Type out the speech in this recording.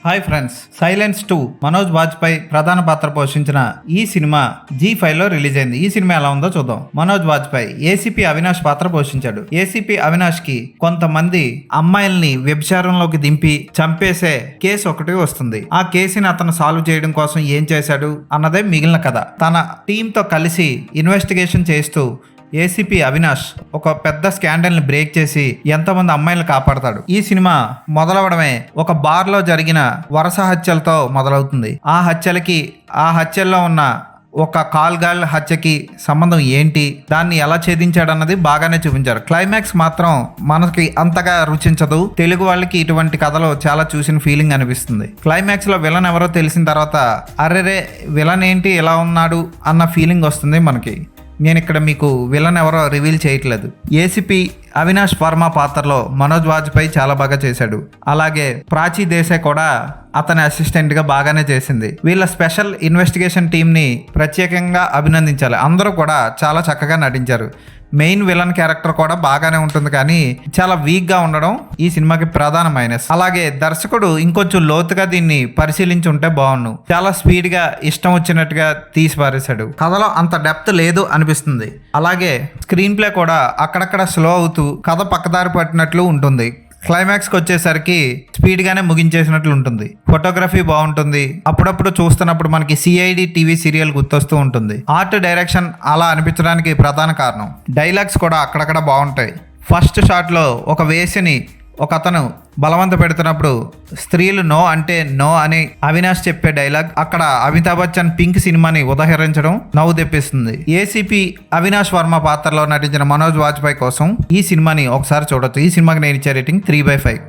Hi friends, silence 2 Manoj Vajpayee ప్రధాన పాత్ర పోషించిన ఈ సినిమా G5 లో రిలీజ్ అయింది. ఈ సినిమా ఎలా ఉందో చూద్దాం. మనోజ్ వాజ్పేయి ఏసీపీ అవినాష్ పాత్ర పోషించాడు. ఏసీపీ అవినాష్ కి కొంతమంది అమ్మాయిల్ని వ్యభిచారంలోకి దింపి చంపేసే కేసు ఒకటి వస్తుంది. ఆ కేసుని అతను సాల్వ్ చేయడం కోసం ఏం చేశాడు అన్నదే మిగిలిన కథ. తన టీంతో కలిసి ఇన్వెస్టిగేషన్ చేస్తూ ఏసీపీ అవినాష్ ఒక పెద్ద స్కాండల్ ని బ్రేక్ చేసి ఎంతమంది అమ్మాయిలను కాపాడతాడు. ఈ సినిమా మొదలవడమే ఒక బార్ లో జరిగిన వరుస హత్యలతో మొదలవుతుంది. ఆ హత్యల్లో ఉన్న ఒక కాల్ గర్ల్ హత్యకి సంబంధం ఏంటి, దాన్ని ఎలా ఛేదించాడన్నది బాగానే చూపించారు. క్లైమాక్స్ మాత్రం మనకి అంతగా రుచించదు. తెలుగు వాళ్ళకి ఇటువంటి కథలు చాలా చూసిన ఫీలింగ్ అనిపిస్తుంది. క్లైమాక్స్ లో విలన్ ఎవరో తెలిసిన తర్వాత అరెరే విలన్ ఏంటి ఇలా ఉన్నాడు అన్న ఫీలింగ్ వస్తుంది మనకి. నేను ఇక్కడ మీకు విలన్ ఎవరో రివీల్ చేయట్లేదు. ఏసీపీ అవినాష్ వర్మ పాత్రలో మనోజ్ వాజ్పేయి చాలా బాగా చేశాడు. అలాగే ప్రాచీ దేశాయ్ కూడా అతని అసిస్టెంట్ గా బాగానే చేసింది. వీళ్ళ స్పెషల్ ఇన్వెస్టిగేషన్ టీమ్ ని ప్రత్యేకంగా అభినందించాలి. అందరూ కూడా చాలా చక్కగా నటించారు. మెయిన్ విలన్ క్యారెక్టర్ కూడా బాగానే ఉంటుంది, కానీ చాలా వీక్ గా ఉండడం ఈ సినిమాకి ప్రధాన మైనస్. అలాగే దర్శకుడు ఇంకొంచెం లోతుగా దీన్ని పరిశీలించి ఉంటే బాగుండు. చాలా స్పీడ్ గా ఇష్టం వచ్చినట్టుగా తీసి పారేశాడు. కథలో అంత డెప్త్ లేదు అనిపిస్తుంది. అలాగే స్క్రీన్ ప్లే కూడా అక్కడక్కడ స్లో అవుతూ కథ పక్కదారి పట్టినట్లు ఉంటుంది. క్లైమాక్స్కి వచ్చేసరికి స్పీడ్గానే ముగించేసినట్లు ఉంటుంది. ఫోటోగ్రఫీ బాగుంటుంది. అప్పుడప్పుడు చూస్తున్నప్పుడు మనకి సిఐడి టీవీ సీరియల్ గుర్తొస్తూ ఉంటుంది. ఆర్ట్ డైరెక్షన్ అలా అనిపించడానికి ప్రధాన కారణం. డైలాగ్స్ కూడా అక్కడక్కడ బాగుంటాయి. ఫస్ట్ షాట్లో ఒక వేసిని ఒక అతను బలవంత పెడుతున్నప్పుడు స్త్రీలు నో అంటే నో అని అవినాష్ చెప్పే డైలాగ్ అక్కడ అమితాబ్ బచ్చన్ పింక్ సినిమాని ఉదహరించడం నవ్వు తెప్పిస్తుంది. ఏసీపీ అవినాష్ వర్మ పాత్రలో నటించిన మనోజ్ వాజ్పేయి కోసం ఈ సినిమాని ఒకసారి చూడొచ్చు. ఈ సినిమాకి నేను ఇచ్చే రేటింగ్ 3/5.